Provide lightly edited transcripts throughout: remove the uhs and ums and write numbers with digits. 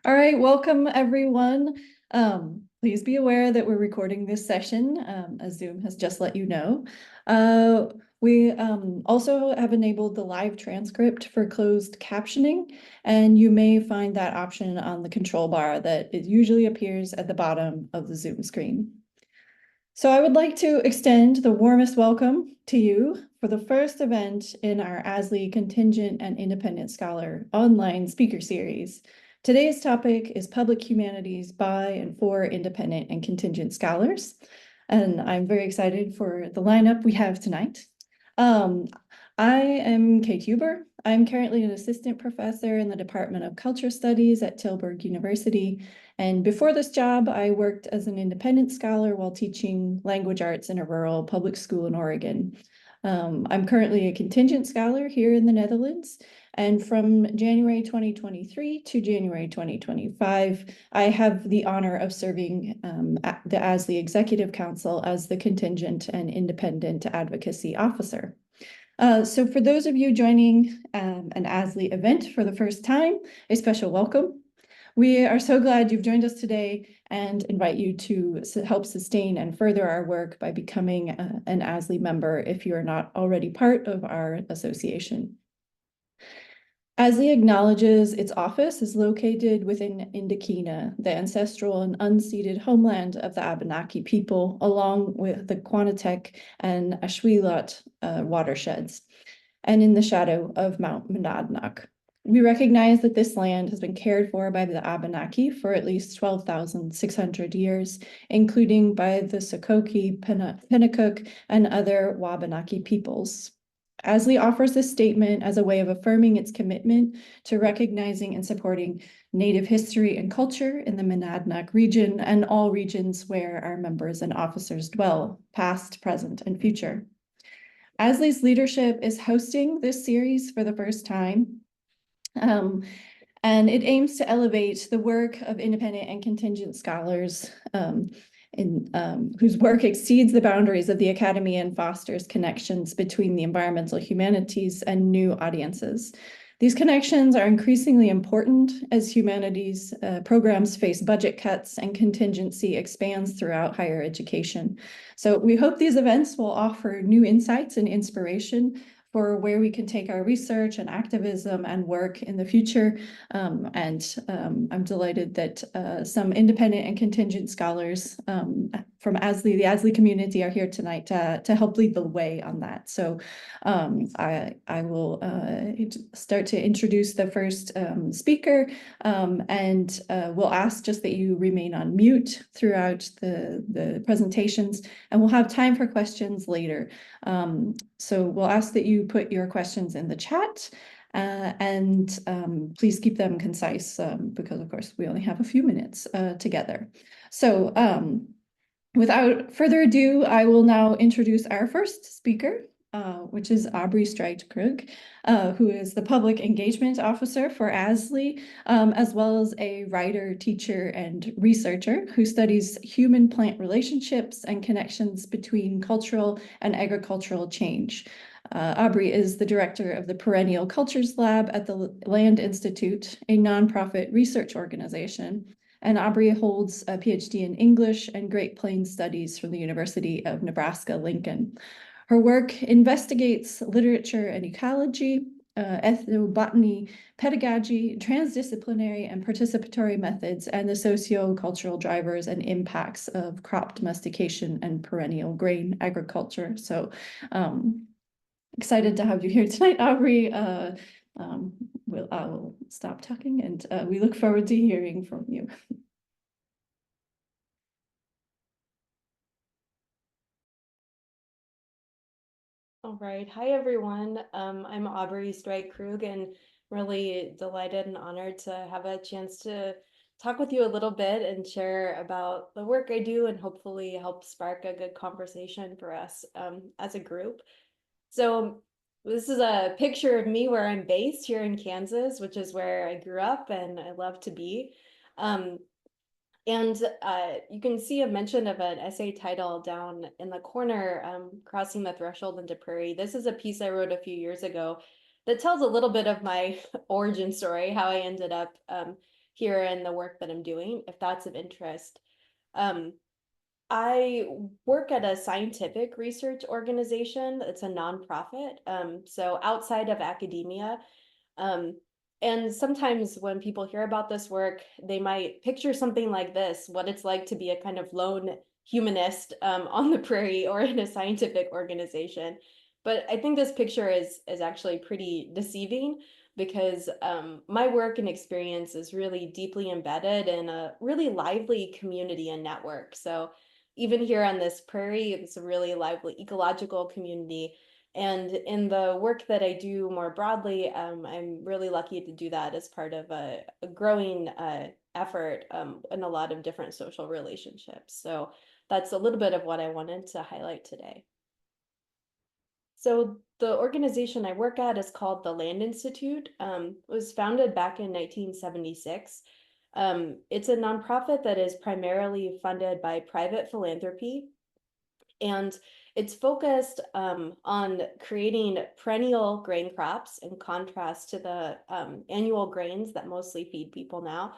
All right, welcome everyone. Please be aware that we're recording this session, as Zoom has just let you know. We also have enabled the live transcript for closed captioning, and you may find that option on the control bar that it usually appears at the bottom of the Zoom screen. So I would like to extend the warmest welcome to you for the first event in our ASLE Contingent and Independent Scholar online speaker series. Today's topic is Public Humanities by and for Independent and Contingent Scholars. And I'm very excited for the lineup we have tonight. I am Kate Huber. I'm currently an assistant professor in the Department of Culture Studies at Tilburg University. And before this job, I worked as an independent scholar while teaching language arts in a rural public school in Oregon. I'm currently a contingent scholar here in the Netherlands. And from January 2023 to January 2025, I have the honor of serving as the Executive Council as the Contingent and Independent Advocacy Officer. So for those of you joining an ASLE event for the first time, a special welcome. We are so glad you've joined us today and invite you to help sustain and further our work by becoming an ASLE member if you are not already part of our association. ASLE acknowledges its office is located within Indokina, the ancestral and unceded homeland of the Abenaki people, along with the Quanatec and Ashwilot watersheds, and in the shadow of Mount Monadnock. We recognize that this land has been cared for by the Abenaki for at least 12,600 years, including by the Sokoke, Pennacook, and other Wabanaki peoples. ASLE offers this statement as a way of affirming its commitment to recognizing and supporting Native history and culture in the Monadnock region and all regions where our members and officers dwell, past, present, and future. ASLE's leadership is hosting this series for the first time, and it aims to elevate the work of independent and contingent scholars whose work exceeds the boundaries of the academy and fosters connections between the environmental humanities and new audiences. These connections are increasingly important as humanities programs face budget cuts and contingency expands throughout higher education. So we hope these events will offer new insights and inspiration for where we can take our research and activism and work in the future. I'm delighted that some independent and contingent scholars from ASLE, the ASLE community, are here tonight to help lead the way on that. So I will start to introduce the first speaker, and we'll ask just that you remain on mute throughout the presentations, and we'll have time for questions later. So we'll ask that you put your questions in the chat, and please keep them concise because, of course, we only have a few minutes together. So without further ado, I will now introduce our first speaker, which is Aubrey Streit Krug, who is the Public Engagement Officer for ASLE, as well as a writer, teacher, and researcher who studies human-plant relationships and connections between cultural and agricultural change. Aubrey is the director of the Perennial Cultures Lab at the Land Institute, a nonprofit research organization. And Aubrey holds a PhD in English and Great Plains Studies from the University of Nebraska-Lincoln. Her work investigates literature and ecology, ethnobotany, pedagogy, transdisciplinary and participatory methods, and the socio-cultural drivers and impacts of crop domestication and perennial grain agriculture. So excited to have you here tonight, Aubrey. I will stop talking, and we look forward to hearing from you. All right. Hi, everyone. I'm Aubrey Streit Krug, and really delighted and honored to have a chance to talk with you a little bit and share about the work I do and hopefully help spark a good conversation for us as a group. So this is a picture of me where I'm based here in Kansas, which is where I grew up and I love to be. And you can see a mention of an essay title down in the corner, Crossing the Threshold into Prairie. This is a piece I wrote a few years ago that tells a little bit of my origin story, how I ended up here in the work that I'm doing, if that's of interest. I work at a scientific research organization. It's a nonprofit. So outside of academia, um, and sometimes when people hear about this work, they might picture something like this, what it's like to be a kind of lone humanist on the prairie or in a scientific organization. But I think this picture is actually pretty deceiving because my work and experience is really deeply embedded in a really lively community and network. So even here on this prairie, it's a really lively ecological community. And in the work that I do more broadly, I'm really lucky to do that as part of a growing effort in a lot of different social relationships. So that's a little bit of what I wanted to highlight today. So the organization I work at is called the Land Institute. It was founded back in 1976. It's a nonprofit that is primarily funded by private philanthropy, and it's focused on creating perennial grain crops in contrast to the annual grains that mostly feed people now.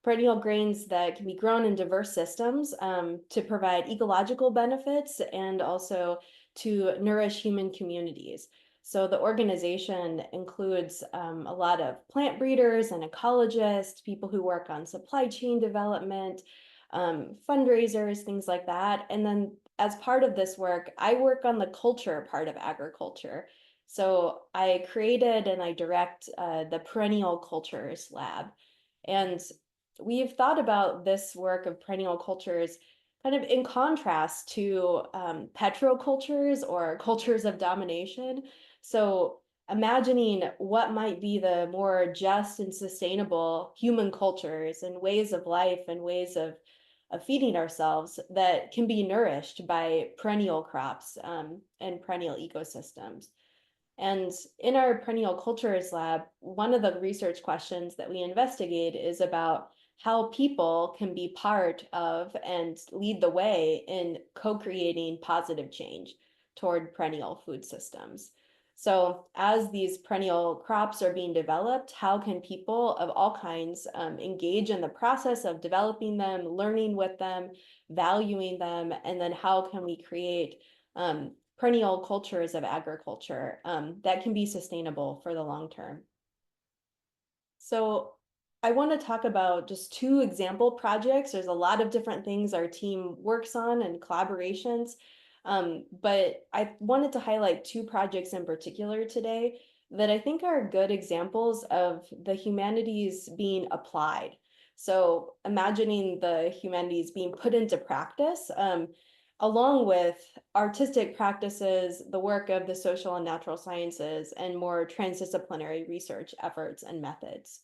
Perennial grains that can be grown in diverse systems to provide ecological benefits and also to nourish human communities. So the organization includes a lot of plant breeders and ecologists, people who work on supply chain development, fundraisers, things like that. And then as part of this work, I work on the culture part of agriculture. So I created and I direct the Perennial Cultures Lab. And we've thought about this work of perennial cultures kind of in contrast to petrocultures or cultures of domination. So imagining what might be the more just and sustainable human cultures and ways of life and ways of feeding ourselves that can be nourished by perennial crops and perennial ecosystems. And in our perennial cultures lab, one of the research questions that we investigate is about how people can be part of and lead the way in co-creating positive change toward perennial food systems. So as these perennial crops are being developed, how can people of all kinds engage in the process of developing them, learning with them, valuing them, and then how can we create perennial cultures of agriculture that can be sustainable for the long term. So I want to talk about just two example projects. There's a lot of different things our team works on and collaborations, but I wanted to highlight two projects in particular today that I think are good examples of the humanities being applied. So imagining the humanities being put into practice, along with artistic practices, the work of the social and natural sciences, and more transdisciplinary research efforts and methods.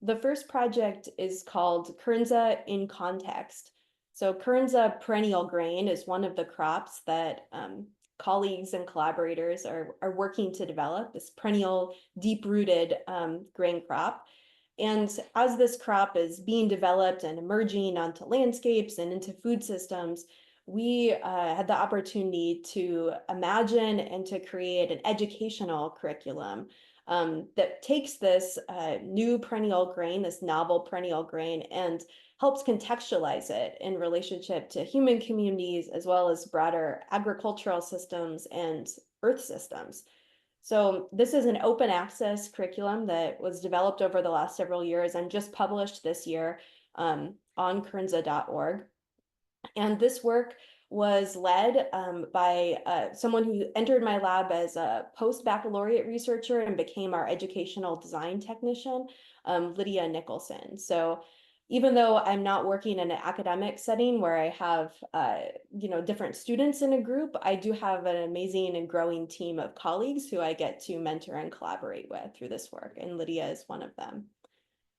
The first project is called Crista in Context. So Crista perennial grain is one of the crops that colleagues and collaborators are working to develop, this perennial deep-rooted grain crop. And as this crop is being developed and emerging onto landscapes and into food systems, we had the opportunity to imagine and to create an educational curriculum that takes this new perennial grain, this novel perennial grain, and helps contextualize it in relationship to human communities as well as broader agricultural systems and earth systems. So this is an open access curriculum that was developed over the last several years and just published this year on kernza.org. And this work was led by someone who entered my lab as a post-baccalaureate researcher and became our educational design technician, Lydia Nicholson. So even though I'm not working in an academic setting where I have different students in a group, I do have an amazing and growing team of colleagues who I get to mentor and collaborate with through this work, and Lydia is one of them.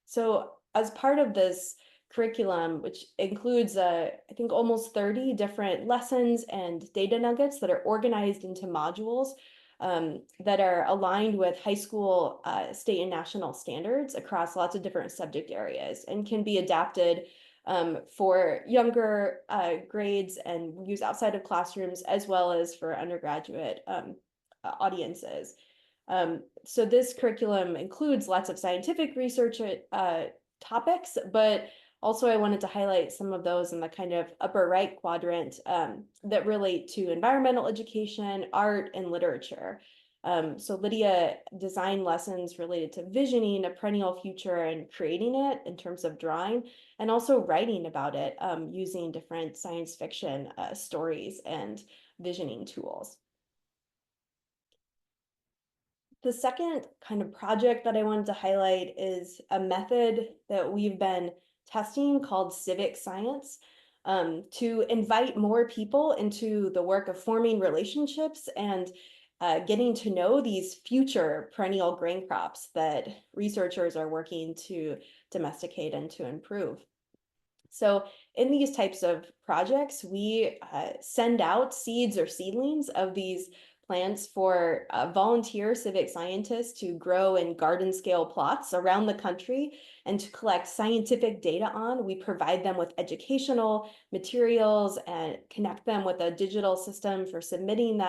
So as part of this curriculum, which includes, I think, almost 30 different lessons and data nuggets that are organized into modules that are aligned with high school, state and national standards across lots of different subject areas and can be adapted for younger grades and used outside of classrooms, as well as for undergraduate audiences. So this curriculum includes lots of scientific research topics, but also I wanted to highlight some of those in the kind of upper right quadrant that relate to environmental education, art, and literature. So Lydia designed lessons related to visioning a perennial future and creating it in terms of drawing, and also writing about it using different science fiction stories and visioning tools. The second kind of project that I wanted to highlight is a method that we've been testing called civic science, to invite more people into the work of forming relationships and getting to know these future perennial grain crops that researchers are working to domesticate and to improve. So in these types of projects, we send out seeds or seedlings of these plants for volunteer civic scientists to grow in garden scale plots around the country and to collect scientific data on. We provide them with educational materials and connect them with a digital system for submitting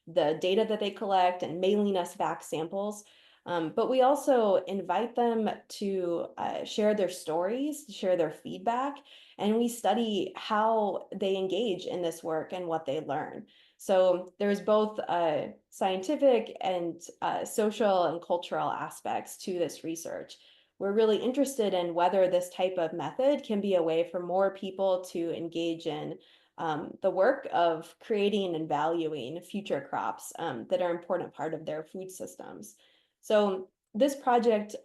the data that they collect and mailing us back samples. But we also invite them to share their stories, share their feedback, and we study how they engage in this work and what they learn. So there's both scientific and social and cultural aspects to this research. We're really interested in whether this type of method can be a way for more people to engage in the work of creating and valuing future crops that are an important part of their food systems. So this project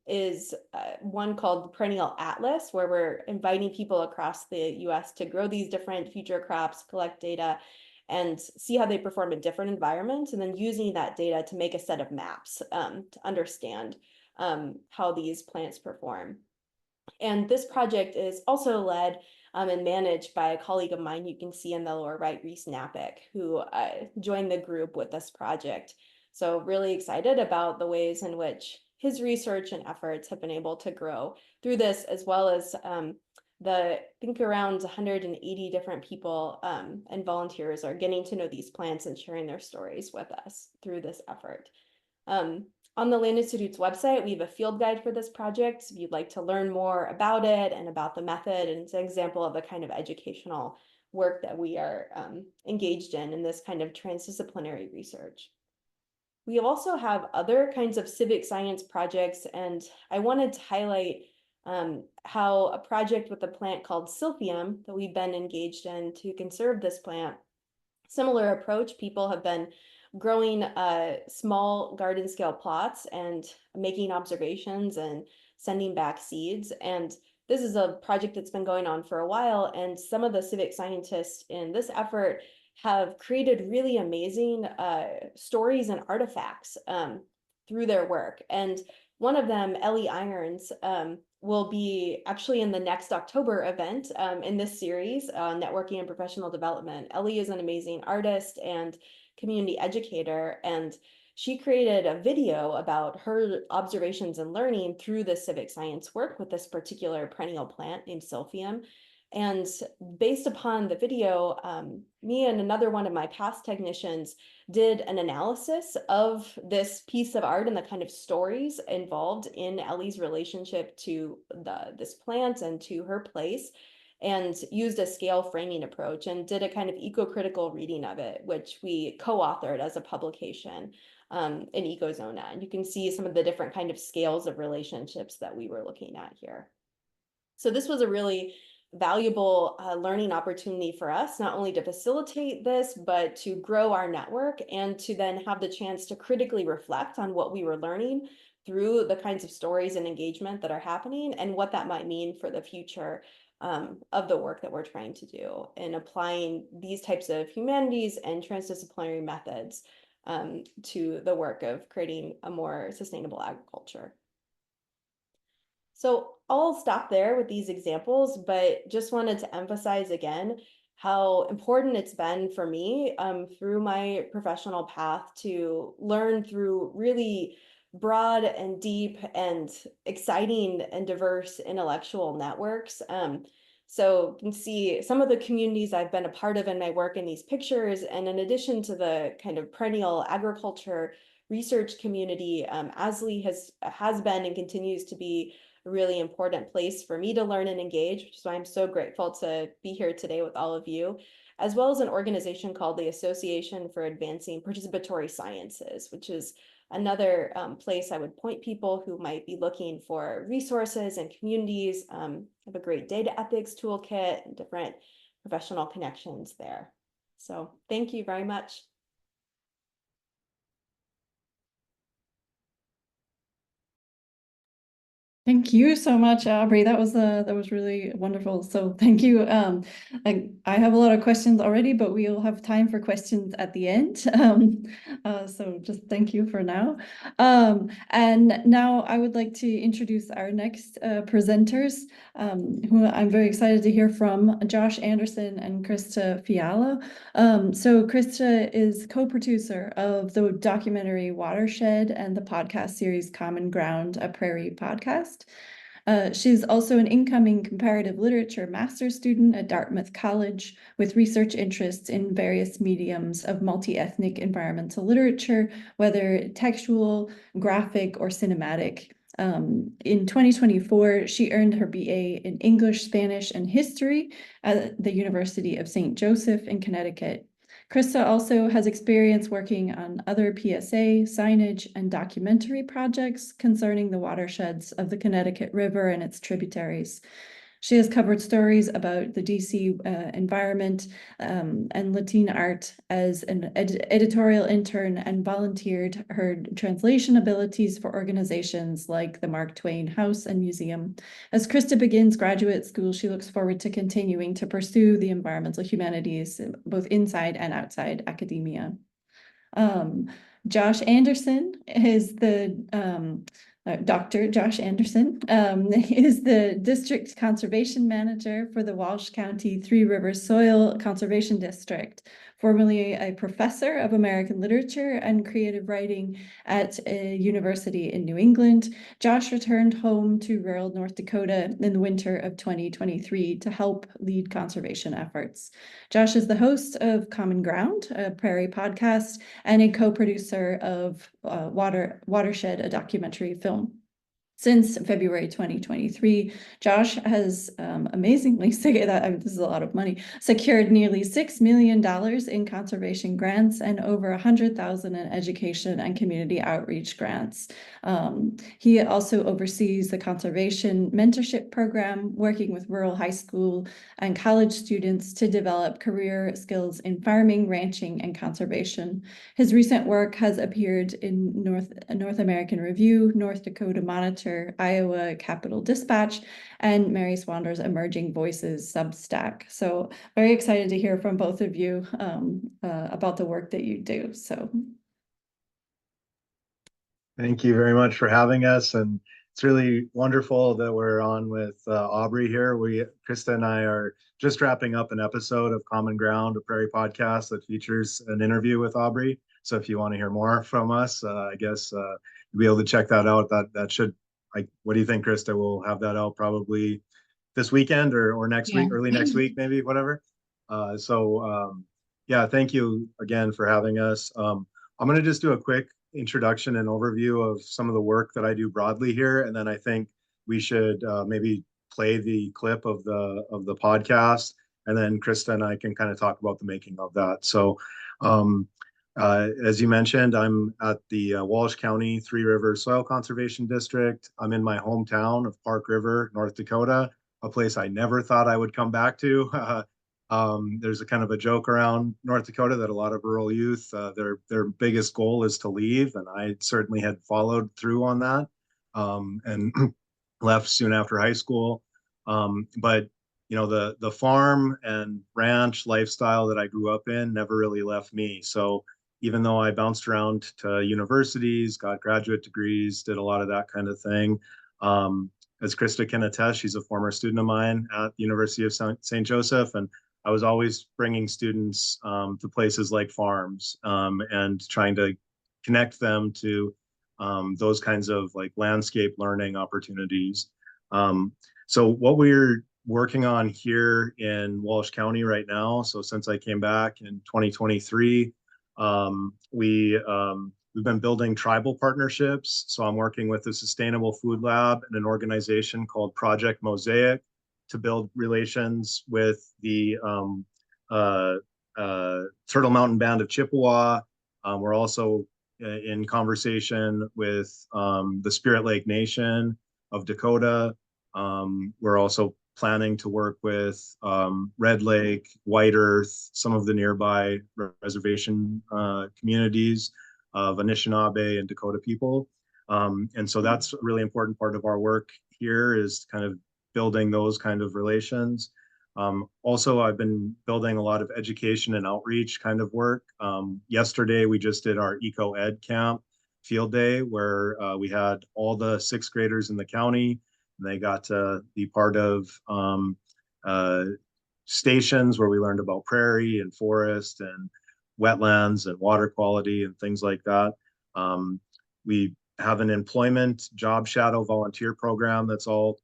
is one called the Perennial Atlas, where we're inviting people across the US to grow these different future crops, collect data, and see how they perform in different environments, and then using that data to make a set of maps to understand how these plants perform. And this project is also led and managed by a colleague of mine you can see in the lower right, Reese Napick, who joined the group with this project. So really excited about the ways in which his research and efforts have been able to grow through this, as well as I think around 180 different people and volunteers are getting to know these plants and sharing their stories with us through this effort. On the Land Institute's website, we have a field guide for this project if you'd like to learn more about it and about the method, and it's an example of the kind of educational work that we are engaged in this kind of transdisciplinary research. We also have other kinds of civic science projects, and I wanted to highlight how a project with a plant called Silphium that we've been engaged in to conserve this plant, similar approach. People have been growing small garden scale plots and making observations and sending back seeds. And this is a project that's been going on for a while. And some of the civic scientists in this effort have created really amazing stories and artifacts through their work. And one of them, Ellie Irons, will be actually in the next October event in this series, Networking and Professional Development. Ellie is an amazing artist and community educator, and she created a video about her observations and learning through the civic science work with this particular perennial plant named Silphium. And based upon the video, me and another one of my past technicians did an analysis of this piece of art and the kind of stories involved in Ellie's relationship to this plant and to her place, and used a scale framing approach and did a kind of eco-critical reading of it, which we co-authored as a publication in Ecozona. And you can see some of the different kind of scales of relationships that we were looking at here. So this was a really valuable learning opportunity for us, not only to facilitate this, but to grow our network and to then have the chance to critically reflect on what we were learning through the kinds of stories and engagement that are happening and what that might mean for the future of the work that we're trying to do in applying these types of humanities and transdisciplinary methods to the work of creating a more sustainable agriculture. So I'll stop there with these examples, but just wanted to emphasize again how important it's been for me through my professional path to learn through really broad and deep and exciting and diverse intellectual networks. So you can see some of the communities I've been a part of in my work in these pictures. And in addition to the kind of perennial agriculture research community, ASLI has been and continues to be a really important place for me to learn and engage, which is why I'm so grateful to be here today with all of you, as well as an organization called the Association for Advancing Participatory Sciences, which is another place I would point people who might be looking for resources and communities. Have a great data ethics toolkit and different professional connections there. So thank you very much. Thank you so much, Aubrey. That was really wonderful. So thank you. I have a lot of questions already, but we'll have time for questions at the end. So just thank you for now. And now I would like to introduce our next presenters, who I'm very excited to hear from, Josh Anderson and Crista Fiala. So Crista is co-producer of the documentary Watershed and the podcast series Common Ground, a Prairie podcast. She's also an incoming comparative literature master's student at Dartmouth College with research interests in various mediums of multi-ethnic environmental literature, whether textual, graphic, or cinematic. In 2024, she earned her BA in English, Spanish, and History at the University of St. Joseph in Connecticut. Crista also has experience working on other PSA, signage, and documentary projects concerning the watersheds of the Connecticut River and its tributaries. She has covered stories about the DC environment and Latin art as an editorial intern and volunteered her translation abilities for organizations like the Mark Twain House and Museum. As Crista begins graduate school, she looks forward to continuing to pursue the environmental humanities, both inside and outside academia. Josh Anderson is the Dr. Josh Anderson is the District Conservation Manager for the Walsh County Three Rivers Soil Conservation District, formerly a professor of American literature and creative writing at a university in New England. Josh returned home to rural North Dakota in the winter of 2023 to help lead conservation efforts. Josh is the host of Common Ground, a Prairie podcast, and a co-producer of Watershed, a documentary film. Since February 2023, Josh has amazingly, this is a lot of money, secured nearly $6 million in conservation grants and over 100,000 in education and community outreach grants. He also oversees the conservation mentorship program, working with rural high school and college students to develop career skills in farming, ranching, and conservation. His recent work has appeared in North American Review, North Dakota Monitor, Iowa Capital Dispatch, and Mary Swander's Emerging Voices Substack. So very excited to hear from both of you about the work that you do. So thank you very much for having us, and it's really wonderful that we're on with Aubrey here. Crista and I are just wrapping up an episode of Common Ground, a Prairie podcast that features an interview with Aubrey. So if you want to hear more from us, I guess you'll be able to check that out. That should, what do you think, Crista? We'll have that out probably this weekend or next week, early next week, maybe, whatever. Yeah, thank you again for having us. I'm going to just do a quick introduction and overview of some of the work that I do broadly here, and then I think we should maybe play the clip of the podcast, and then Crista and I can kind of talk about the making of that. So as you mentioned, I'm at the Walsh County Three Rivers Soil Conservation District. I'm in my hometown of Park River, North Dakota, a place I never thought I would come back to. There's a kind of a joke around North Dakota that a lot of rural youth, their biggest goal is to leave, and I certainly had followed through on that, and left soon after high school. But you know, the farm and ranch lifestyle that I grew up in never really left me. So even though I bounced around to universities, got graduate degrees, did a lot of that kind of thing, as Crista can attest, she's a former student of mine at the University of St. Joseph, and I was always bringing students to places like farms, and trying to connect them to those kinds of like landscape learning opportunities. So what we're working on here in Walsh County right now, so since I came back in 2023, we we've been building tribal partnerships. So I'm working with the Sustainable Food Lab and an organization called Project Mosaic to build relations with the uh, Turtle Mountain Band of Chippewa. We're also in conversation with the Spirit Lake Nation of Dakota. We're also planning to work with Red Lake, White Earth, some of the nearby reservation communities of Anishinaabe and Dakota people. And so that's a really important part of our work here, is kind of building those kind of relations. Also, I've been building a lot of education and outreach kind of work. Yesterday, we just did our Eco Ed Camp field day, where we had all the sixth graders in the county, and they got to be part of stations where we learned about prairie and forest and wetlands and water quality and things like that. We have an employment job shadow volunteer program that's all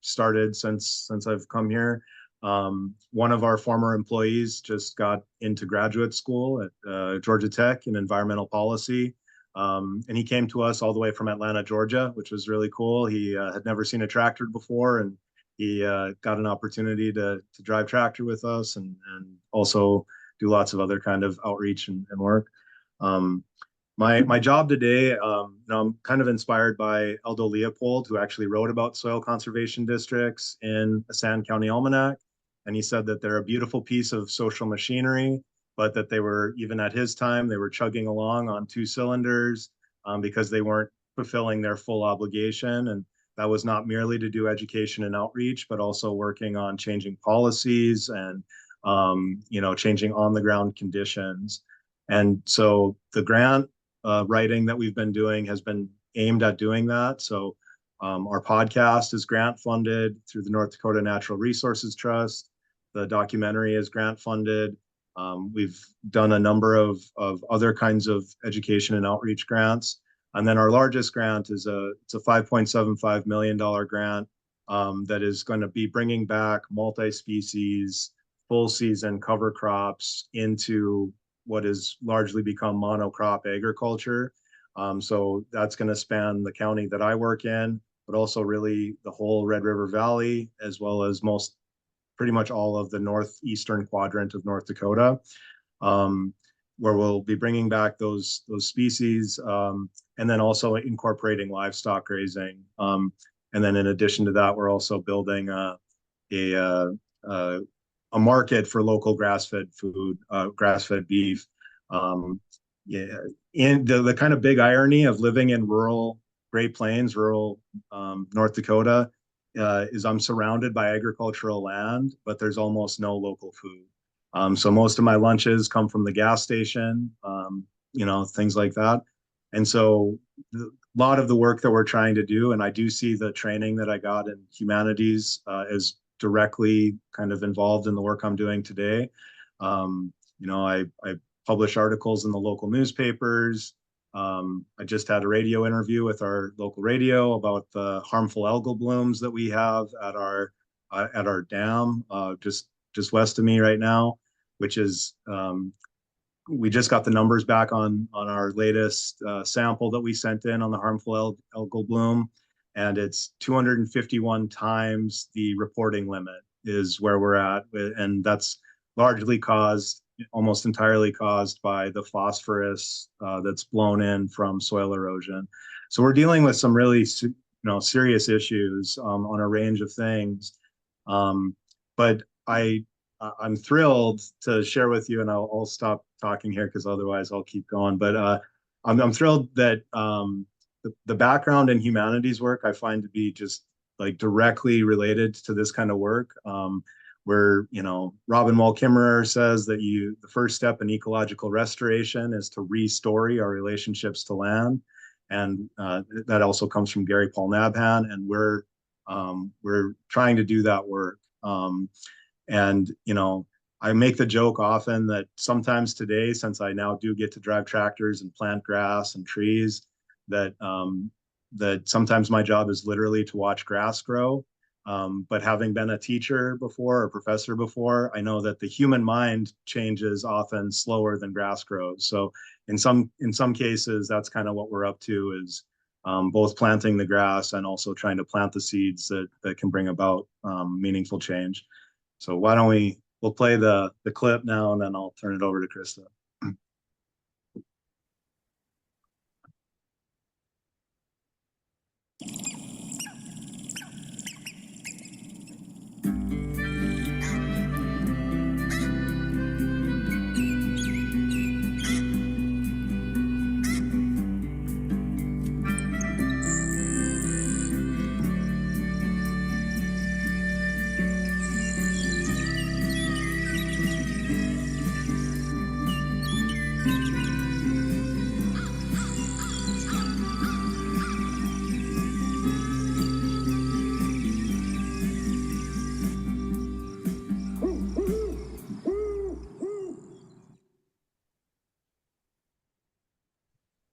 started since I've come here. One of our former employees just got into graduate school at Georgia Tech in environmental policy. And he came to us all the way from Atlanta, Georgia, which was really cool. He had never seen a tractor before, and he got an opportunity to drive tractor with us, and also do lots of other kind of outreach and work. My job today, I'm kind of inspired by Aldo Leopold, who actually wrote about soil conservation districts in a Sand County Almanac. And he said that they're a beautiful piece of social machinery, but that they were, even at his time, they were chugging along on two cylinders because they weren't fulfilling their full obligation. And that was not merely to do education and outreach, but also working on changing policies and changing on the ground conditions. And so the grant writing that we've been doing has been aimed at doing that. So our podcast is grant funded through the North Dakota Natural Resources Trust. The documentary is grant funded. We've done a number of other kinds of education and outreach grants. And then our largest grant is it's a $5.75 million grant that is going to be bringing back multi-species, full season cover crops into what has largely become monocrop agriculture. So that's going to span the county that I work in, but also really the whole Red River Valley, as well as pretty much all of the northeastern quadrant of North Dakota, where we'll be bringing back those species, and then also incorporating livestock grazing. And then in addition to that, we're also building a market for local grass-fed food, grass-fed beef. Yeah, and the kind of big irony of living in rural Great Plains, rural North Dakota, is I'm surrounded by agricultural land, but there's almost no local food. So most of my lunches come from the gas station, things like that. And so a lot of the work that we're trying to do, and I do see the training that I got in humanities as directly kind of involved in the work I'm doing today. I publish articles in the local newspapers. I just had a radio interview with our local radio about the harmful algal blooms that we have at our dam just west of me right now, which is we just got the numbers back on our latest sample that we sent in on the harmful algal bloom, and it's 251 times the reporting limit is where we're at, and that's largely almost entirely caused by the phosphorus that's blown in from soil erosion. So we're dealing with some really serious issues on a range of things. But I'm thrilled to share with you, and I'll stop talking here because otherwise I'll keep going. But I'm thrilled that the background in humanities work I find to be just like directly related to this kind of work. Where Robin Wall Kimmerer says that the first step in ecological restoration is to restore our relationships to land, and that also comes from Gary Paul Nabhan, and we're trying to do that work. And I make the joke often that sometimes today, since I now do get to drive tractors and plant grass and trees, that sometimes my job is literally to watch grass grow. But having been a teacher before or professor before, I know that the human mind changes often slower than grass grows. So in some cases, that's kind of what we're up to, is both planting the grass and also trying to plant the seeds that can bring about meaningful change. So why don't we'll play the clip now, and then I'll turn it over to Crista.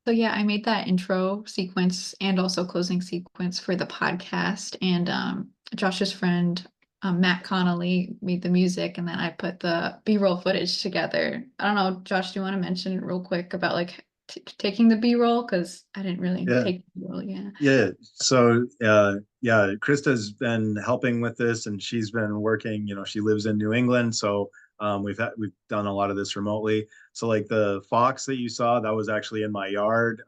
So yeah, I made that intro sequence and also closing sequence for the podcast. And Josh's friend Matt Connolly made the music, and then I put the B-roll footage together. I don't know, Josh, do you want to mention real quick about like taking the B-roll? Because I didn't really take the B-roll. Yeah. Yeah. So yeah, Krista's been helping with this, and she's been working. She lives in New England, so we've done a lot of this remotely. So like the fox that you saw, that was actually in my yard.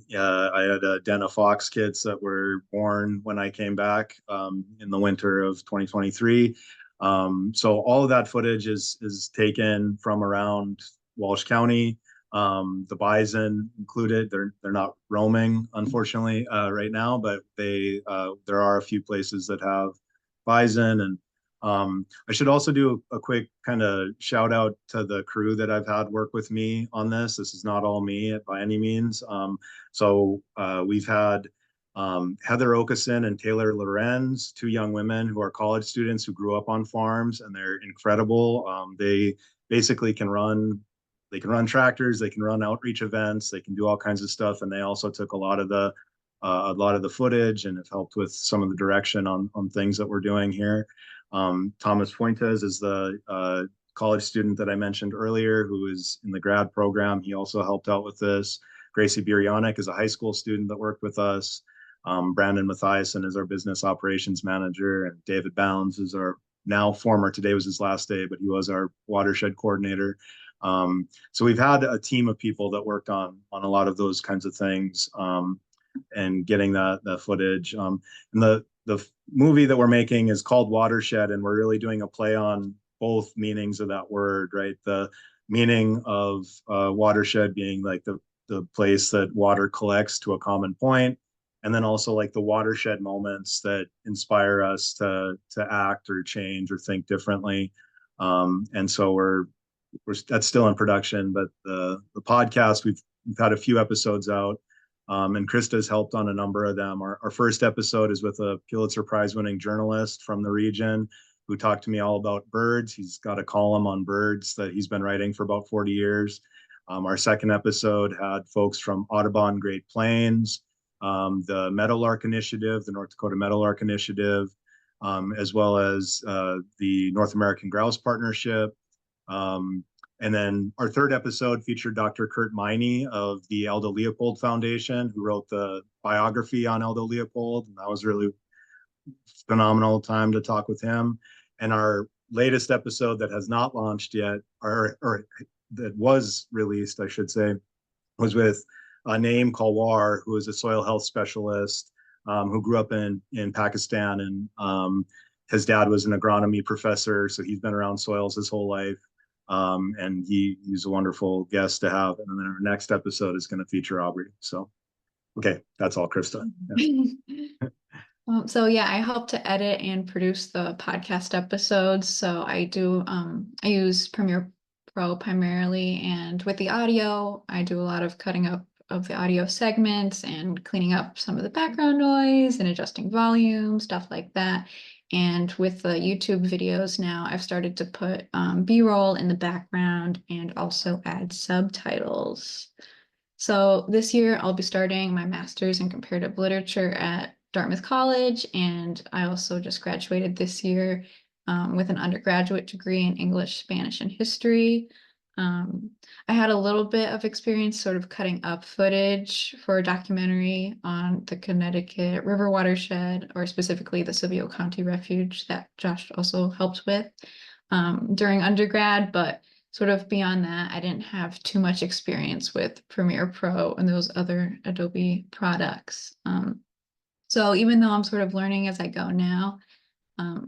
Yeah, I had a den of fox kids that were born when I came back in the winter of 2023. So all of that footage is taken from around Walsh County. The bison included. They're not roaming, unfortunately, right now, but there are a few places that have bison. And I should also do a quick kind of shout out to the crew that I've had work with me on this. This is not all me by any means. So we've had Heather Okeson and Taylor Lorenz, two young women who are college students who grew up on farms, and they're incredible. They basically can run tractors, they can run outreach events, they can do all kinds of stuff, and they also took a lot of the footage and have helped with some of the direction on things that we're doing here. Thomas Fuentes is the college student that I mentioned earlier, who is in the grad program. He also helped out with this. Gracie Biryonic is a high school student that worked with us. Brandon Mathiasen is our business operations manager, and David Bounds is our today was his last day, but he was our watershed coordinator. So we've had a team of people that worked on a lot of those kinds of things, and getting that footage. And the movie that we're making is called Watershed, and we're really doing a play on both meanings of that word, right? The meaning of watershed being like the place that water collects to a common point, and then also like the watershed moments that inspire us to act or change or think differently. And so that's still in production, but the podcast, we've had a few episodes out, and Krista's helped on a number of them. Our first episode is with a Pulitzer Prize winning journalist from the region who talked to me all about birds. He's got a column on birds that he's been writing for about 40 years. Our second episode had folks from Audubon Great Plains, the Meadowlark Initiative, the North Dakota Meadowlark Initiative, as well as the North American Grouse Partnership. And then our third episode featured Dr. Kurt Miney of the Aldo Leopold Foundation, who wrote the biography on Aldo Leopold. And that was really phenomenal time to talk with him. And our latest episode that has not launched yet, or that was released, I should say, was with Naeem Kalwar, who is a soil health specialist, who grew up in Pakistan, and his dad was an agronomy professor, so he's been around soils his whole life. And he's a wonderful guest to have. And then our next episode is going to feature Aubrey. So, okay, that's all, Crista. Yeah. So yeah, I help to edit and produce the podcast episodes. So I use Premiere Pro primarily, and with the audio, I do a lot of cutting up of the audio segments and cleaning up some of the background noise and adjusting volume, stuff like that. And with the YouTube videos now, I've started to put B-roll in the background and also add subtitles. So this year I'll be starting my master's in comparative literature at Dartmouth College, and I also just graduated this year with an undergraduate degree in English, Spanish, and history. I had a little bit of experience sort of cutting up footage for a documentary on the Connecticut River watershed, or specifically the Silvio County Refuge that Josh also helped with during undergrad, but sort of beyond that, I didn't have too much experience with Premiere Pro and those other Adobe products. So even though I'm sort of learning as I go now,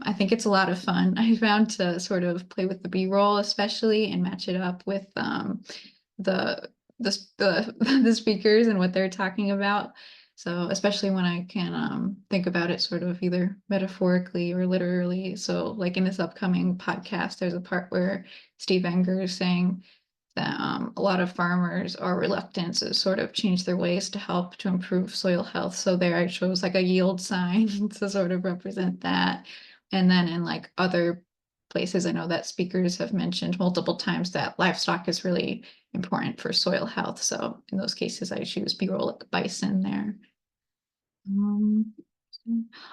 I think it's a lot of fun. I found to sort of play with the B-roll especially and match it up with the the speakers and what they're talking about. So especially when I can think about it sort of either metaphorically or literally. So like in this upcoming podcast, there's a part where Steve Enger is saying that a lot of farmers are reluctant to sort of change their ways to help to improve soil health. So there I chose like a yield sign to sort of represent that. And then in like other places, I know that speakers have mentioned multiple times that livestock is really important for soil health. So in those cases, I choose B-roll like bison there.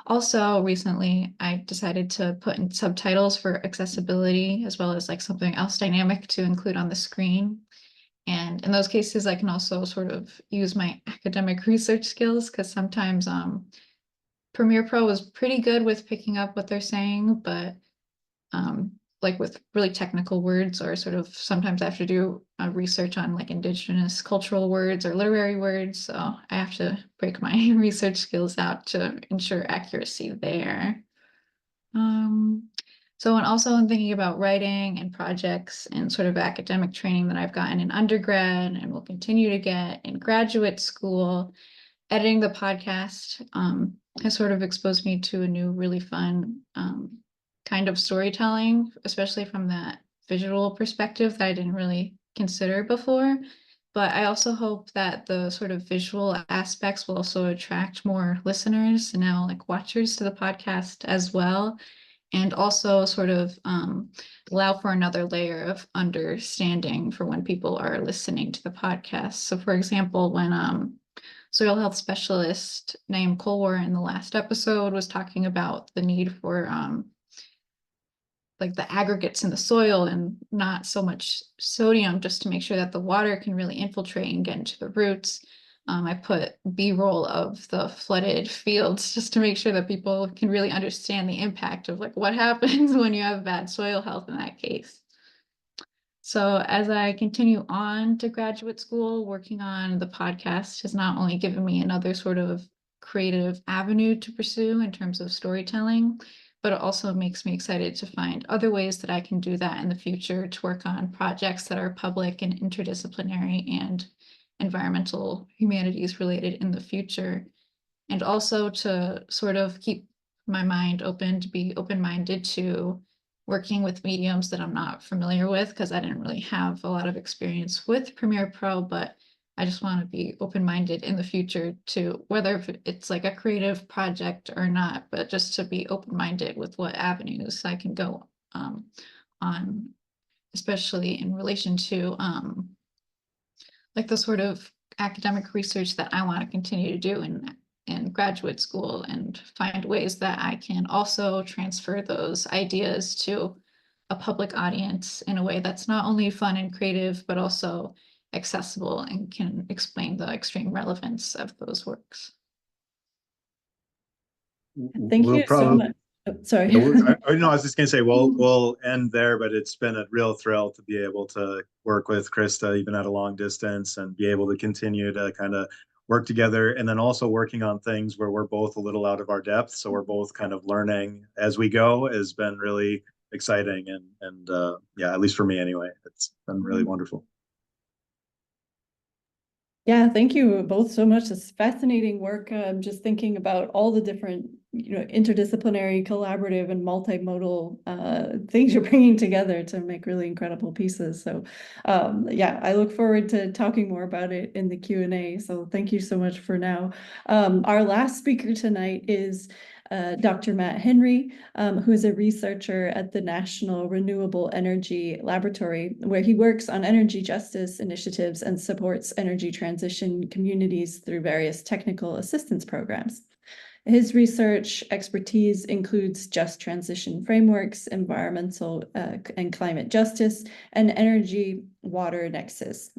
Also, recently, I decided to put in subtitles for accessibility as well as like something else dynamic to include on the screen. And in those cases, I can also sort of use my academic research skills because sometimes Premiere Pro was pretty good with picking up what they're saying, but like with really technical words, or sort of sometimes I have to do research on like indigenous cultural words or literary words. So I have to break my research skills out to ensure accuracy there. So, and also in thinking about writing and projects and sort of academic training that I've gotten in undergrad and will continue to get in graduate school, editing the podcast has sort of exposed me to a new, really fun kind of storytelling, especially from that visual perspective that I didn't really consider before. But I also hope that the sort of visual aspects will also attract more listeners and now like watchers to the podcast as well. And also sort of allow for another layer of understanding for when people are listening to the podcast. So for example, when soil health specialist named Colwar in the last episode was talking about the need for like the aggregates in the soil and not so much sodium, just to make sure that the water can really infiltrate and get into the roots. I put B-roll of the flooded fields just to make sure that people can really understand the impact of like what happens when you have bad soil health in that case. So as I continue on to graduate school, working on the podcast has not only given me another sort of creative avenue to pursue in terms of storytelling, but it also makes me excited to find other ways that I can do that in the future, to work on projects that are public and interdisciplinary and environmental humanities related in the future. And also to sort of keep my mind open, to be open-minded to working with mediums that I'm not familiar with, because I didn't really have a lot of experience with Premiere Pro, but I just want to be open-minded in the future to whether it's like a creative project or not, but just to be open-minded with what avenues I can go on, especially in relation to like the sort of academic research that I want to continue to do in graduate school, and find ways that I can also transfer those ideas to a public audience in a way that's not only fun and creative, but also accessible and can explain the extreme relevance of those works. Thank We'll you so probably, much. Oh, sorry. no, I was just gonna say, we'll end there, but it's been a real thrill to be able to work with Crista, even at a long distance, and be able to continue to kind of work together. And then also working on things where we're both a little out of our depth. So we're both kind of learning as we go has been really exciting. And yeah, at least for me anyway, it's been really wonderful. Yeah, thank you both so much. It's fascinating work. I'm just thinking about all the different, interdisciplinary, collaborative, and multimodal things you're bringing together to make really incredible pieces. So, yeah, I look forward to talking more about it in the Q&A. So thank you so much for now. Our last speaker tonight is Dr. Matt Henry, who is a researcher at the National Renewable Energy Laboratory, where he works on energy justice initiatives and supports energy transition communities through various technical assistance programs. His research expertise includes just transition frameworks, environmental and climate justice, and the energy water nexus.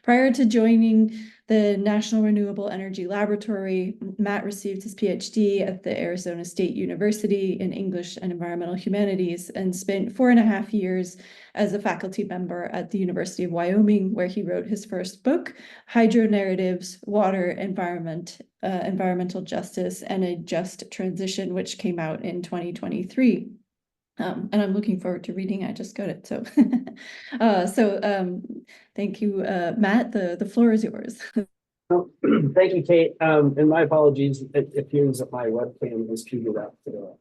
Prior to joining the National Renewable Energy Laboratory, Matt received his PhD at the Arizona State University in English and Environmental Humanities and spent 4.5 years as a faculty member at the University of Wyoming, where he wrote his first book, Hydro Narratives, Water, Environmental Justice, and a Just Transition, which came out in 2023. And I'm looking forward to reading. I just got it. So, thank you, Matt. The floor is yours. Oh, thank you, Kate. And my apologies. It appears that my webcam is queued up for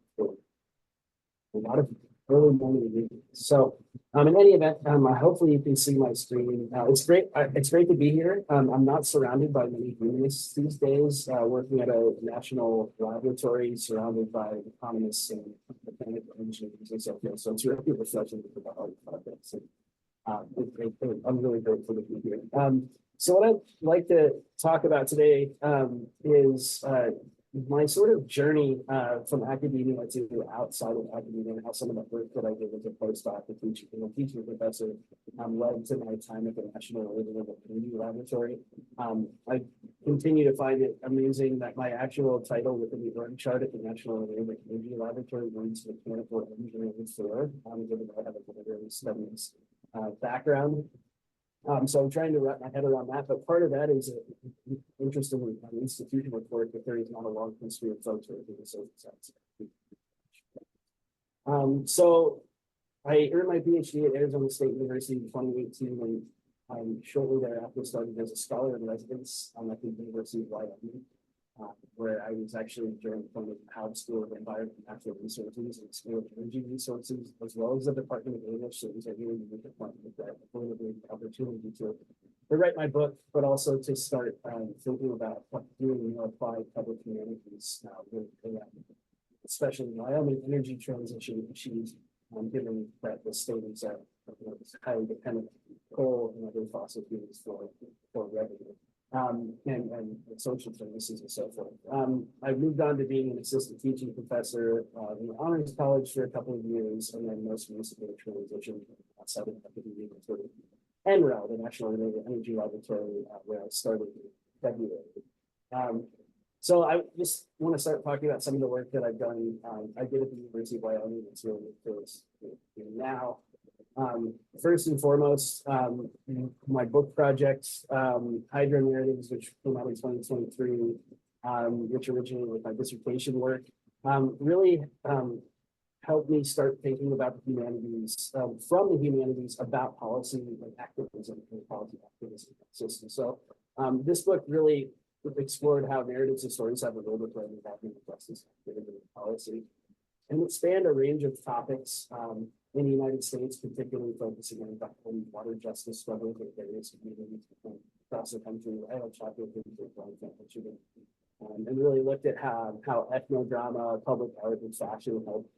a lot of early morning meetings. So, in any event, hopefully you can see my screen. It's great. It's great to be here. I'm not surrounded by many humanists these days. Working at a national laboratory, surrounded by economists and mechanical engineers and so forth. So it's really refreshing to the hard projects. I'm really grateful to be here. So what I'd like to talk about today is my sort of journey from academia to outside of academia, and how some of the work that I did as a postdoc, a teaching professor, led to my time at the National Renewable Energy Laboratory. I continue to find it amusing that my actual title within the org chart at the National Renewable Energy Laboratory reads Mechanical Engineering 4, given that I have a literary studies background. So I'm trying to wrap my head around that, but part of that is interestingly an institutional work, but there is not a long history of folks working in social science. So I earned my PhD at Arizona State University in 2018, and shortly thereafter started as a scholar in residence at the University of Wyoming, where I was actually during the Howard School of Environment and Natural Resources and School of Energy Resources, as well as the Department of English. So it was a really unique appointment that afforded me the opportunity to write my book, but also to start thinking about doing more applied public humanities, especially Wyoming energy transition issues, given that the state is highly dependent on coal and other fossil fuels for revenue. And social services and so forth. I've moved on to being an assistant teaching professor in the Honors College for a couple of years, and then most recently transitioned outside of academia to NREL, the National Renewable Energy Laboratory, where I started in February. So I just want to start talking about some of the work that I've done. I did at the University of Wyoming. It's really close now. First and foremost, my book project, Hydro Narratives, which came out in 2023, which originated with my dissertation work, really helped me start thinking about the humanities, from the humanities about policy and activism and policy activism system. So this book really explored how narratives and stories have a role to play in environmental justice, activism, and policy. And it spanned a range of topics in the United States, particularly focusing on water justice struggles with various communities across the country. I have a chapter and really looked at how ethnodrama, public art, and fashion help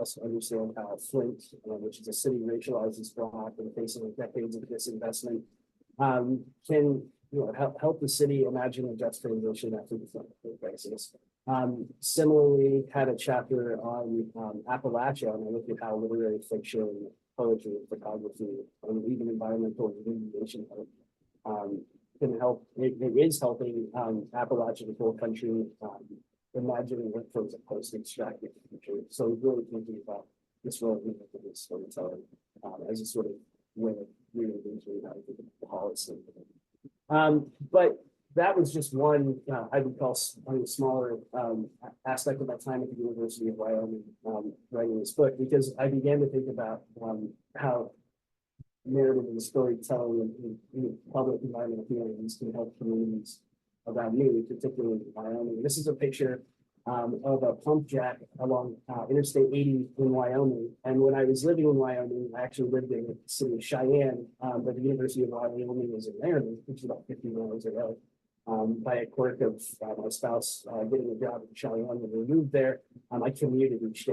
us understand how Flint, which is a city racialized as Black and facing decades of disinvestment, can help the city imagine a just transition after the Flint crisis. Similarly, had a chapter on Appalachia, and I looked at how literary fiction, poetry, photography, and even environmental remediation can help. It is helping Appalachia, the whole country, imagining what towards a post-extractive future. So really thinking about this role of storytelling as a sort of way of reading into the policy. But that was just one, I would call a smaller aspect of my time at the University of Wyoming writing this book, because I began to think about how narrative and storytelling in public environmental humanities can help communities around me, particularly in Wyoming. This is a picture of a pump jack along Interstate 80 in Wyoming. And when I was living in Wyoming, I actually lived in the city of Cheyenne, but the University of Wyoming was in Laramie, which is about 50 miles away. By a quirk of my spouse getting a job in Cheyenne when we moved there, I commuted each day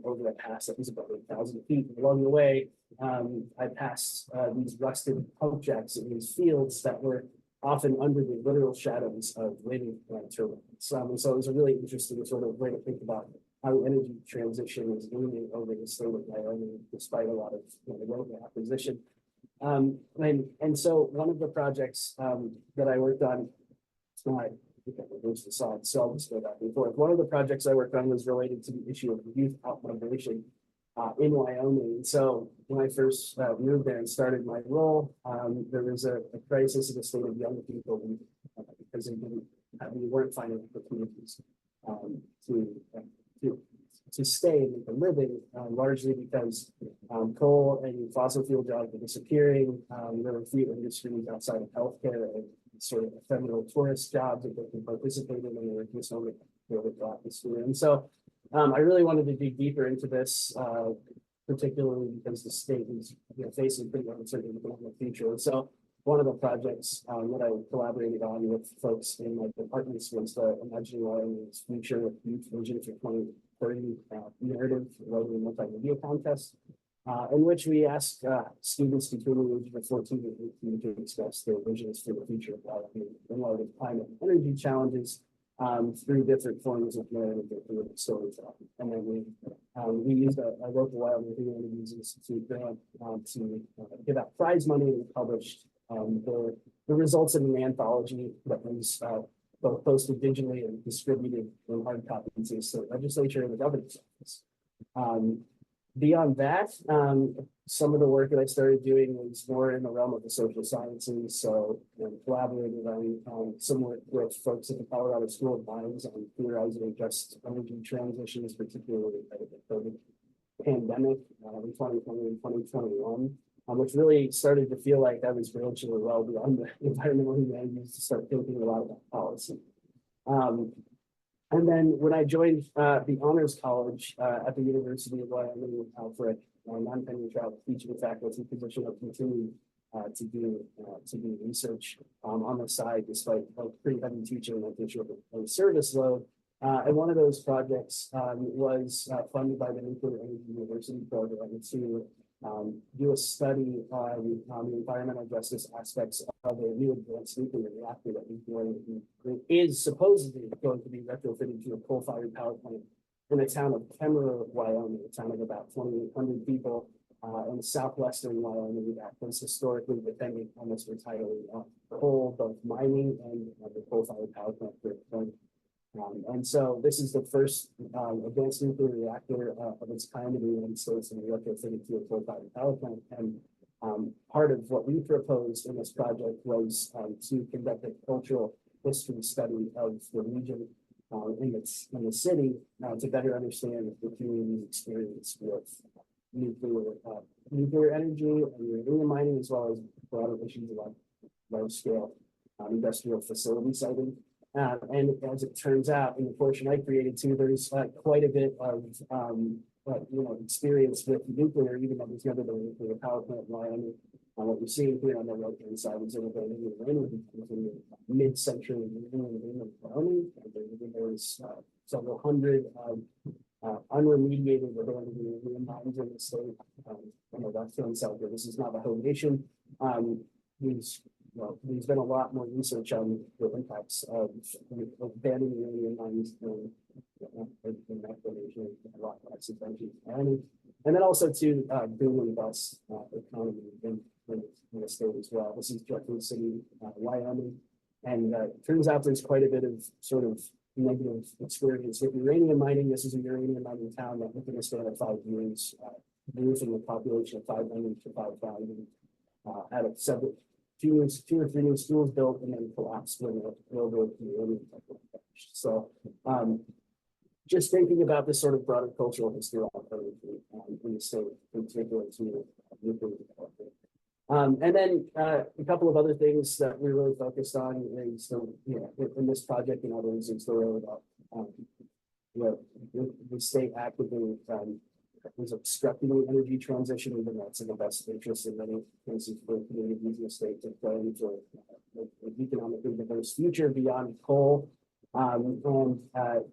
over a pass that was about 8,000 feet. And along the way, I passed these rusted pump jacks in these fields that were often under the literal shadows of wind turbines. And so it was a really interesting sort of way to think about how energy transition is looming over the state of Wyoming, despite a lot of road opposition. And so one of the projects that I worked on, I think I reversed the slide, so I'll just go back and forth. One of the projects I worked on was related to the issue of youth outmigration in Wyoming. And so when I first moved there and started my role, there was a crisis in the state of young people because we weren't finding opportunities to stay and make a living, largely because coal and fossil fuel jobs were disappearing. There were few industries outside of healthcare and sort of ephemeral tourist jobs that they can participate in, and they were just only really atmosphere. And so I really wanted to dig deeper into this, particularly because the state is facing pretty uncertain economic future. And so one of the projects that I collaborated on with folks in my departments was the Imagining Wyoming's Future Youth Vision for 2030 narrative writing multimedia contest, in which we asked students between the ages of 14 and 18 to express their visions for the future of Wyoming in light of climate and energy challenges through different forms of narrative or storytelling. And then we used a local Wyoming Humanities Institute grant to give out prize money, and published the results of an anthology that was both posted digitally and distributed in hard copy to the state legislature and the governor's office. Beyond that, some of the work that I started doing was more in the realm of the social sciences. So collaborated on some work with folks at the Colorado School of Mines on theorizing just energy transitions, particularly by the COVID pandemic in 2020 and 2021, which really started to feel like that was virtually well beyond the environmental humanities to start thinking a lot about policy. And then when I joined the Honors College at the University of Wyoming for a non-tenure track teaching faculty position, I continued to do research on the side, despite pretty heavy teaching and service load. And one of those projects was funded by the Nuclear Energy University program to do a study on the environmental justice aspects of a new advanced nuclear reactor that is supposedly going to be retrofitted to a coal-fired power plant in the town of Kemmerer, Wyoming, a town of about 2,800 people in southwestern Wyoming that was historically dependent almost entirely on coal, both mining and the coal-fired power plant. And so this is the first advanced nuclear reactor of its kind in the United States, and retrofitted to a coal-fired power plant. And part of what we proposed in this project was to conduct a cultural history study of the region in the city to better understand the community's experience with nuclear energy and uranium mining, as well as broader issues about large-scale industrial facility siting. And as it turns out, in the portion I created too, there's quite a bit of experience with nuclear, even though there's never been a nuclear power plant in Wyoming. What you're seeing here on the right-hand side is in the mid-century in Wyoming. There's several hundred unremediated abandoned uranium mines in the state. On the left-hand side here, this is Navajo Nation. There's been a lot more research on the impacts of abandoned uranium mines in reclamation, a lot less attention. And then also to boom and bust economy in the state as well. This is Jeffrey City, Wyoming. And it turns out there's quite a bit of sort of negative experience with uranium mining. This is a uranium mining town that within a span of 5 years, grew from a population of 500 to 5,000 out of several. Two or three new schools built and then collapsed when the railroad uranium finished. So just thinking about this sort of broader cultural history in the state, in particular to nuclear development. And then a couple of other things that we really focused on is in this project and others, it's really about the state actively was obstructing the energy transition, even though it's in the best interest in many cases for communities in the state to plan for an economically diverse future beyond coal. And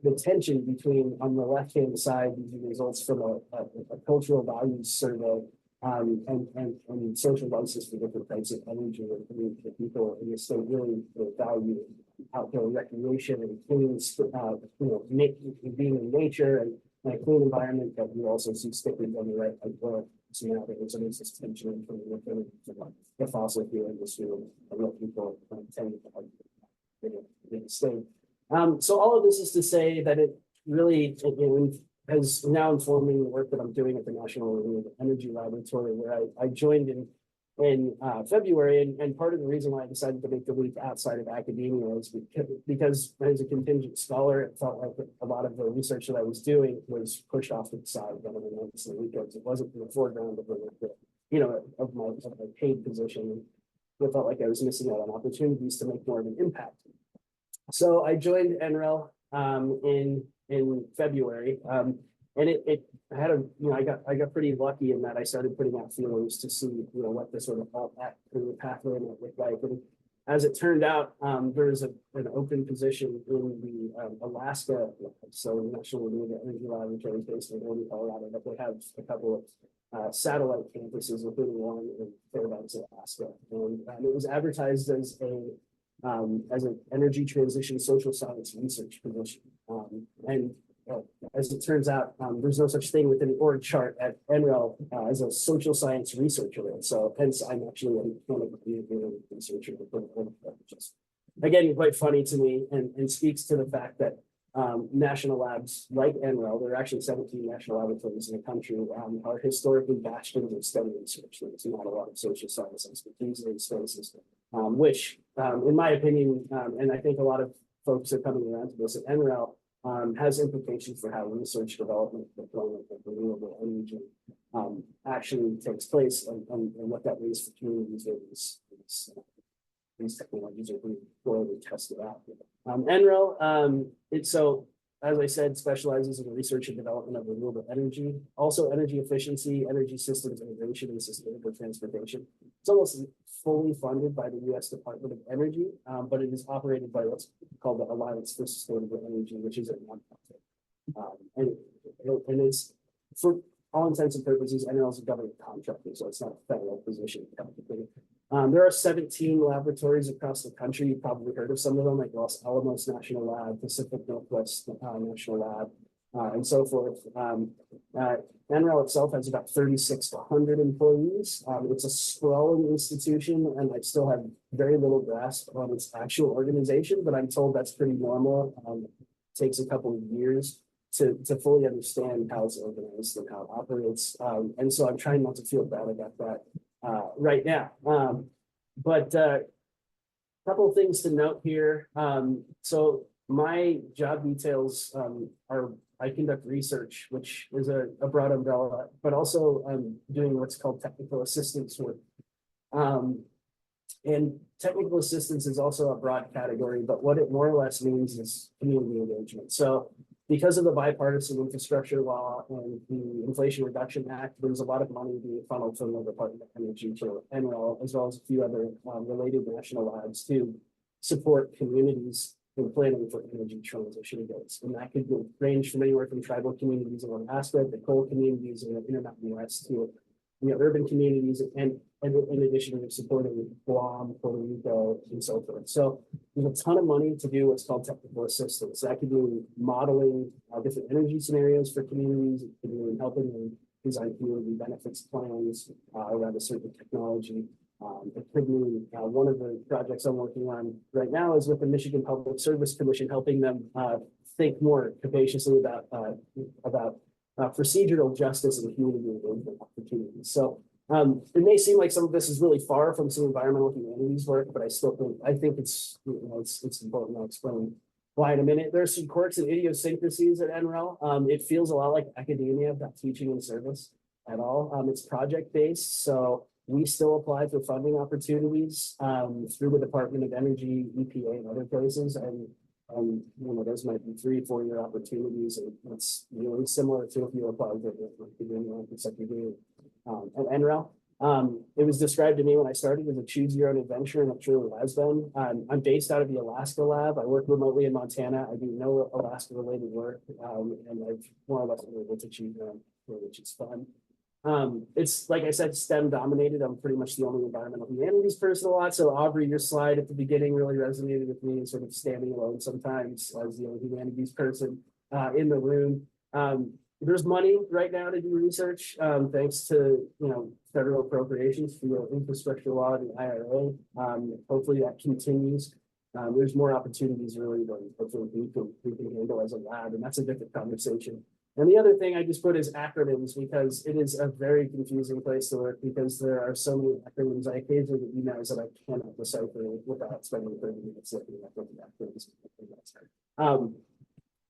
the tension between, on the left-hand side, these results from a cultural values survey and social license for different types of energy. I mean, the people in the state really value outdoor recreation and clean, being in nature and a clean environment. But we also see stickers on the right as well. So now there's this tension within the fossil fuel industry and what people tend to in the state. So all of this is to say that it really has now informed me the work that I'm doing at the National Renewable Energy Laboratory, where I joined in February, and part of the reason why I decided to make the leap outside of academia is because as a contingent scholar, it felt like a lot of the research that I was doing was pushed off to the side when I went to the weekends. It wasn't in the foreground of my paid position. I felt like I was missing out on opportunities to make more of an impact. So I joined NREL in February, and it had I got pretty lucky in that I started putting out feelers to see what the sort of pathway might look like. And as it turned out, there was an open position in the Alaska, so the National Renewable Energy Laboratory based in Boulder, Colorado, but they have a couple of satellite campuses, including one in Fairbanks, Alaska, and it was advertised as an energy transition social science research position. As it turns out, there's no such thing within the org chart at NREL as a social science researcher. So hence I'm actually one of the researcher, which is again quite funny to me and speaks to the fact that national labs like NREL, there are actually 17 national laboratories in the country, are historically bastions of STEM research. There's not a lot of social science expertise in these spaces, which in my opinion, and I think a lot of folks are coming around to this at NREL, has implications for how research development deployment of renewable energy actually takes place and what that means for communities where these technologies are being thoroughly tested out. NREL, as I said, specializes in the research and development of renewable energy, also energy efficiency, energy systems integration, and sustainable transportation. It's almost fully funded by the U.S. Department of Energy, but it is operated by what's called the Alliance for Sustainable Energy, which is a nonprofit. And it's, for all intents and purposes, NREL is a government contractor, so it's not a federal position technically. There are 17 laboratories across the country. You've probably heard of some of them, like Los Alamos National Lab, Pacific Northwest National Lab, and so forth. NREL itself has about 36 to 100 employees. It's a sprawling institution, and I still have very little grasp on its actual organization, but I'm told that's pretty normal. It takes a couple of years to fully understand how it's organized and how it operates. And so I'm trying not to feel bad about that right now. But a couple of things to note here. So my job details are I conduct research, which is a broad umbrella, but also I'm doing what's called technical assistance work. And technical assistance is also a broad category, but what it more or less means is community engagement. So because of the bipartisan infrastructure law and the Inflation Reduction Act, there's a lot of money being funneled from the Department of Energy to NREL, as well as a few other related national labs to support communities in planning for energy transition goals. And that could range from anywhere from tribal communities in Alaska to coal communities in the Intermountain West to urban communities, and in addition to supporting Guam, Puerto Rico, and so forth. So there's a ton of money to do what's called technical assistance. That could mean modeling different energy scenarios for communities. It could mean helping them design community benefits plans around a certain technology. It could mean one of the projects I'm working on right now is with the Michigan Public Service Commission, helping them think more capaciously about procedural justice and community engagement opportunities. So it may seem like some of this is really far from some environmental humanities work, but I think it's it's important. I'll explain why in a minute. There's some quirks and idiosyncrasies at NREL. It feels a lot like academia, not teaching and service at all. It's project based, so we still apply for funding opportunities through the Department of Energy, EPA, and other places, and those might be 3-4 year opportunities, and it's really similar to if you apply for at NREL. It was described to me when I started as a choose your own adventure, and it truly has been. I'm based out of the Alaska lab. I work remotely in Montana. I do no Alaska related work, and I've more or less been able to choose my own, which is fun. It's like I said, STEM dominated. I'm pretty much the only environmental humanities person a lot. So Aubrey, your slide at the beginning really resonated with me, sort of standing alone sometimes as the only humanities person in the room. There's money right now to do research, thanks to federal appropriations for the infrastructure law and the IRA. Hopefully that continues. There's more opportunities really than hopefully we can handle as a lab, and that's a different conversation. And the other thing I just put is acronyms, because it is a very confusing place to work, because there are so many acronyms. I occasionally get emails that I cannot decipher without spending 30 minutes looking at what the acronyms.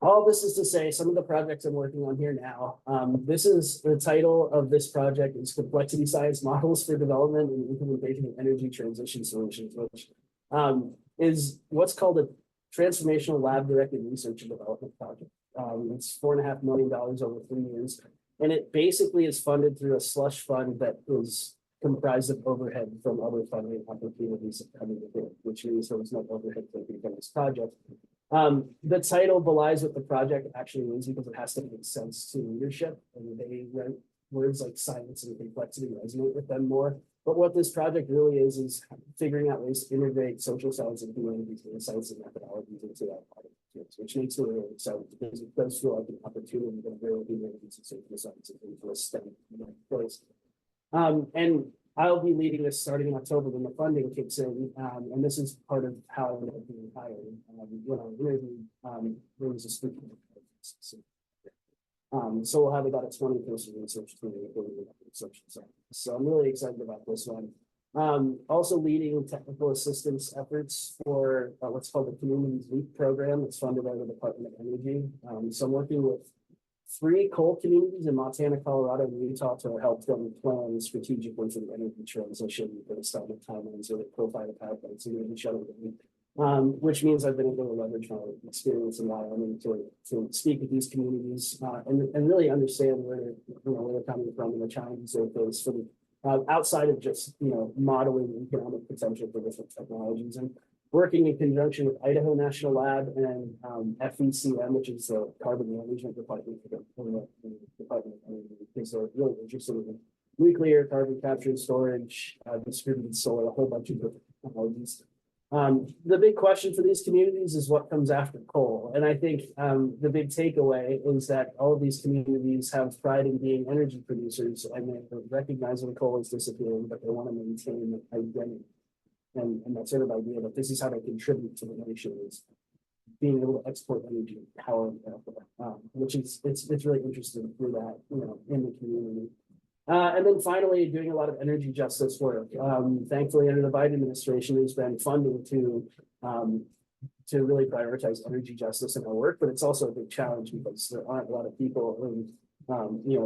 All this is to say, some of the projects I'm working on here now, this is the title of this project is Complexity Science Models for Development and Implementation of Energy Transition Solutions, which is what's called a transformational lab-directed research and development project. It's $4.5 million over 3 years, and it basically is funded through a slush fund that is comprised of overhead from other funding opportunities coming in, which means there was no overhead taken from this project. The title belies what the project actually is, because it has to make sense to leadership, and they words like science and complexity resonate with them more. But what this project really is figuring out ways to integrate social science and humanities insights and methodologies into that project, which makes me really excited, because it does feel like an opportunity to really humanities and social sciences into a STEM place. And I'll be leading this starting in October when the funding kicks in, and this is part of how I ended up being hired. When I interviewed, there was a speaker. So we'll have about a 20-person research team. So I'm really excited about this one. Also leading technical assistance efforts for what's called the Communities Leap program. It's funded by the Department of Energy. So I'm working with 3 coal communities in Montana, Colorado, and Utah to help them plan strategically for the energy transition based on the timelines or the profile of pipelines and energy shuttle, which means I've been able to leverage my experience in Wyoming to speak with these communities and really understand where they're coming from and the challenges they face from outside of just modeling the economic potential for different technologies, and working in conjunction with Idaho National Lab and FECM, which is the Carbon Management Department for the Department of Energy, because they're really interested in nuclear, carbon capture and storage, distributed solar, a whole bunch of different technologies. The big question for these communities is what comes after coal. And I think the big takeaway is that all of these communities have pride in being energy producers, and they recognize when coal is disappearing, but they want to maintain identity. And that sort of idea that this is how they contribute to the nation, is being able to export energy and power, which is it's really interesting through that, in the community. And then finally, doing a lot of energy justice work. Thankfully, under the Biden administration, there's been funding to really prioritize energy justice in our work, but it's also a big challenge because there aren't a lot of people in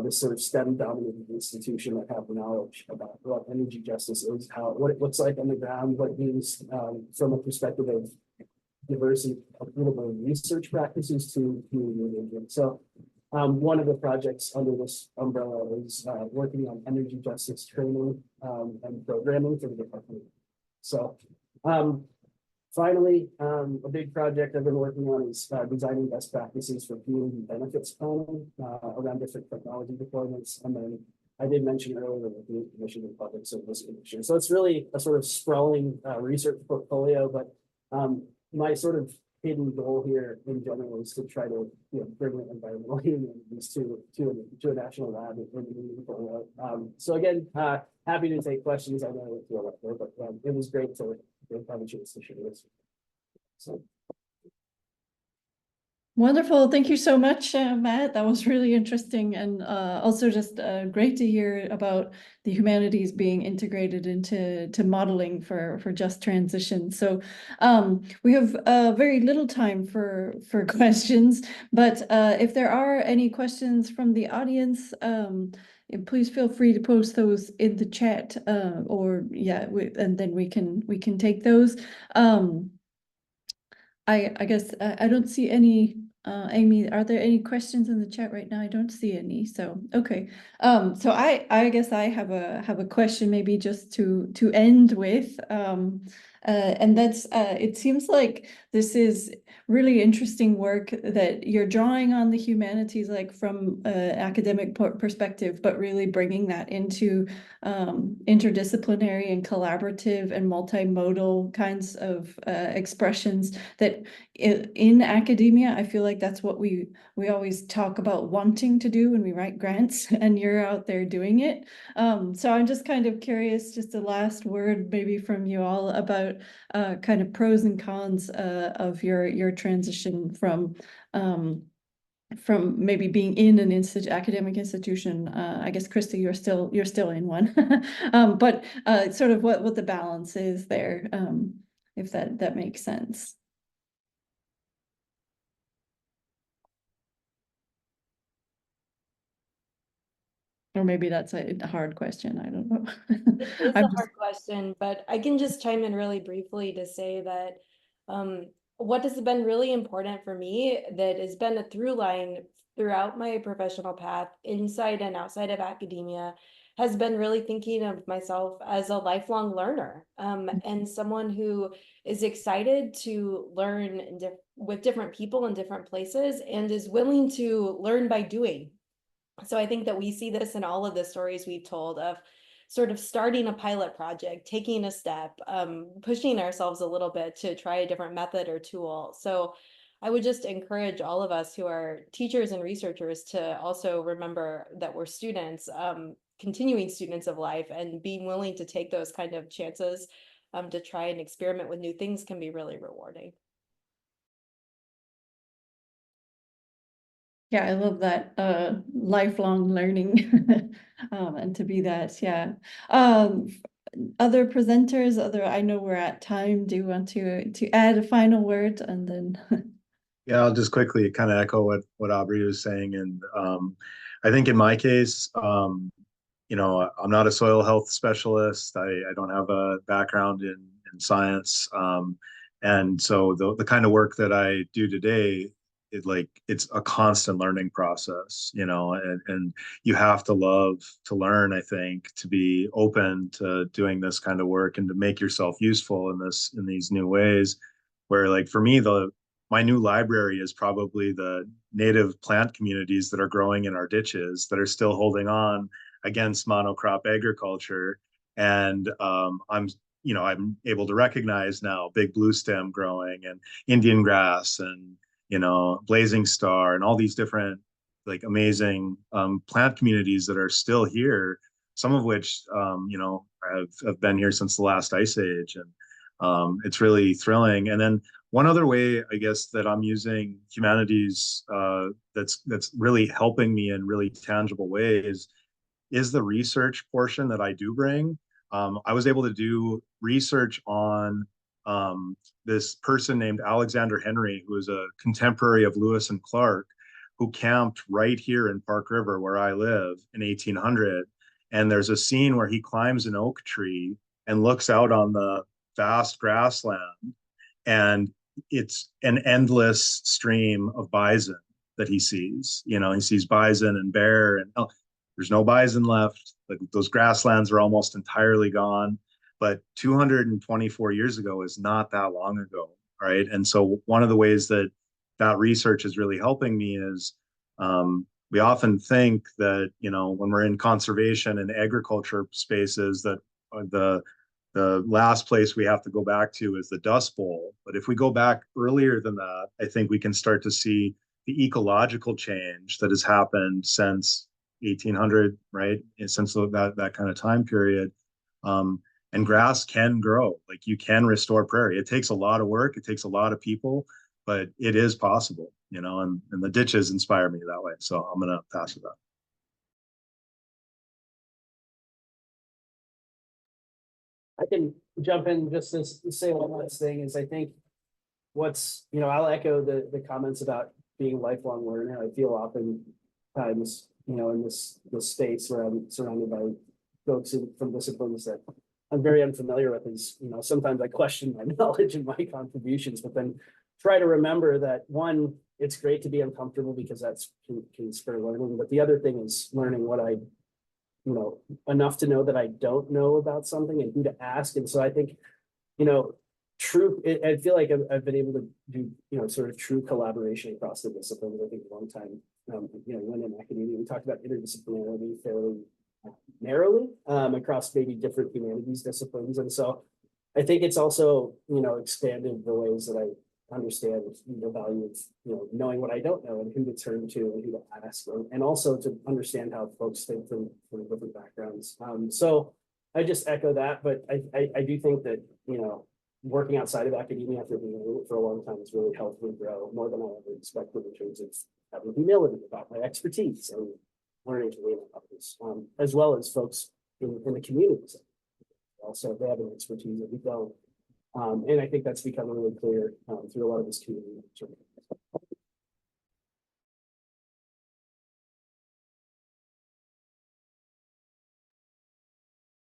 this sort of STEM dominated institution that have the knowledge about what energy justice is, what it looks like on the ground, what it means from a perspective of diversity of research practices to community engagement. So one of the projects under this umbrella is working on energy justice training and programming for the department. So finally, a big project I've been working on is designing best practices for community benefits planning around different technology deployments. And then I did mention earlier the Community Commission and Public Service Commission. So it's really a sort of sprawling research portfolio, but my sort of hidden goal here in general is to try to bring the environmental humanities to a national lab in a meaningful way. So again, happy to take questions. I know it's up there, but it was great to have a chance to share this. So. Wonderful. Thank you so much, Matt. That was really interesting, and also just great to hear about the humanities being integrated into modeling for just transition. So we have very little time for questions, but if there are any questions from the audience, please feel free to post those in the chat, and then we can take those. I guess I don't see any. Amy, are there any questions in the chat right now? I don't see any. So okay. So I guess I have a question maybe just to end with. And that's, it seems like this is really interesting work that you're drawing on the humanities, like from academic perspective, but really bringing that into interdisciplinary and collaborative and multimodal kinds of expressions that in academia, I feel like that's what we always talk about wanting to do when we write grants, and you're out there doing it. So I'm just kind of curious, just a last word maybe from you all about kind of pros and cons of your transition from maybe being in an academic institution. I guess Crista, you're still in one, but sort of what the balance is there, if that makes sense. Or maybe that's a hard question. I don't know. It is a hard question, but I can just chime in really briefly to say that what has been really important for me, that has been a through line throughout my professional path, inside and outside of academia, has been really thinking of myself as a lifelong learner, and someone who is excited to learn with different people in different places and is willing to learn by doing. So I think that we see this in all of the stories we've told of sort of starting a pilot project, taking a step, pushing ourselves a little bit to try a different method or tool. So I would just encourage all of us who are teachers and researchers to also remember that we're students, continuing students of life, and being willing to take those kind of chances to try and experiment with new things can be really rewarding. Yeah, I love that lifelong learning and to be that, yeah. Other presenters, I know we're at time. Do you want to add a final word and then? Yeah, I'll just quickly kind of echo what Aubrey was saying. And I think in my case, I'm not a soil health specialist. I don't have a background in science. And so the kind of work that I do today, it's a constant learning process, and you have to love to learn, I think, to be open to doing this kind of work and to make yourself useful in these new ways. Where, like, for me, my new library is probably the native plant communities that are growing in our ditches that are still holding on against monocrop agriculture. And I'm able to recognize now big blue stem growing and Indian grass and blazing star and all these different like amazing plant communities that are still here, some of which have been here since the last ice age. And it's really thrilling. And then one other way, I guess, that I'm using humanities that's really helping me in really tangible ways is the research portion that I do bring. I was able to do research on this person named Alexander Henry, who is a contemporary of Lewis and Clark, who camped right here in Park River, where I live, in 1800. And there's a scene where he climbs an oak tree and looks out on the vast grassland, and it's an endless stream of bison that he sees. He sees bison and bear, and there's no bison left. Like, those grasslands are almost entirely gone. But 224 years ago is not that long ago, right? And so one of the ways that research is really helping me is we often think that, when we're in conservation and agriculture spaces, that the last place we have to go back to is the Dust Bowl. But if we go back earlier than that, I think we can start to see the ecological change that has happened since 1800, right? And since that kind of time period. And grass can grow, like, you can restore prairie. It takes a lot of work. It takes a lot of people, but it is possible, and the ditches inspire me that way. So I'm going to pass it on. I can jump in just to say one last thing is I think I'll echo the comments about being a lifelong learner. I feel oftentimes, in this space where I'm surrounded by folks from disciplines that I'm very unfamiliar with, is, sometimes I question my knowledge and my contributions, but then try to remember that, one, it's great to be uncomfortable because that's can spur learning. But the other thing is learning what enough to know that I don't know about something and who to ask. And so I think, I feel like I've been able to do, sort of true collaboration across the disciplines. I think a long time, when in academia, we talked about interdisciplinarity fairly narrowly, across maybe different humanities disciplines. And so I think it's also, expanded the ways that I understand the value of, knowing what I don't know and who to turn to and who to ask, and also to understand how folks think from different backgrounds. So I just echo that, but I do think that, working outside of academia after being in it for a long time has really helped me grow more than I ever expected in terms of having humility about my expertise and learning to lean on others, as well as folks in the communities. Also, they have an expertise that we don't. And I think that's become really clear through a lot of this community.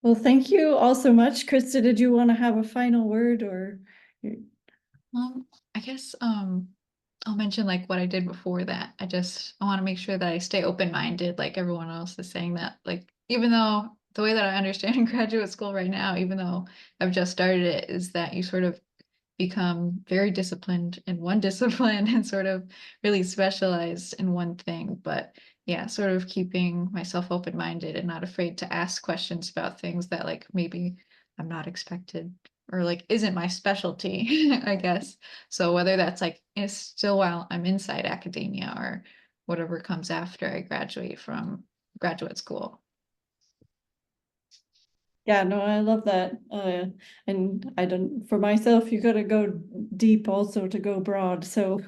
Well, thank you all so much. Crista, did you want to have a final word or? I guess I'll mention like what I did before that. I want to make sure that I stay open-minded, like everyone else is saying that. Like, even though the way that I understand in graduate school right now, even though I've just started it, is that you sort of become very disciplined in one discipline and sort of really specialized in one thing. But yeah, sort of keeping myself open-minded and not afraid to ask questions about things that like maybe I'm not expected or like isn't my specialty, I guess. So whether that's like is still while I'm inside academia or whatever comes after I graduate from graduate school. Yeah, no, I love that. And I don't, for myself, you gotta go deep also to go broad. So,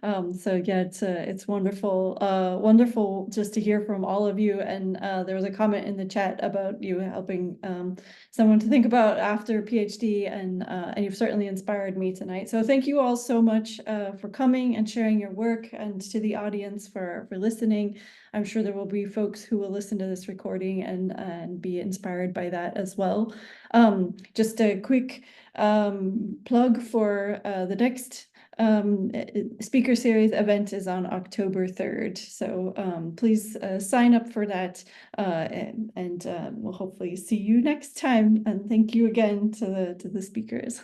so yeah, it's wonderful, wonderful just to hear from all of you. And there was a comment in the chat about you helping someone to think about after PhD, and you've certainly inspired me tonight. So thank you all so much for coming and sharing your work, and to the audience for listening. I'm sure there will be folks who will listen to this recording and be inspired by that as well. Just a quick plug for the next speaker series event is on October 3rd. So please sign up for that, and we'll hopefully see you next time. And thank you again to the speakers.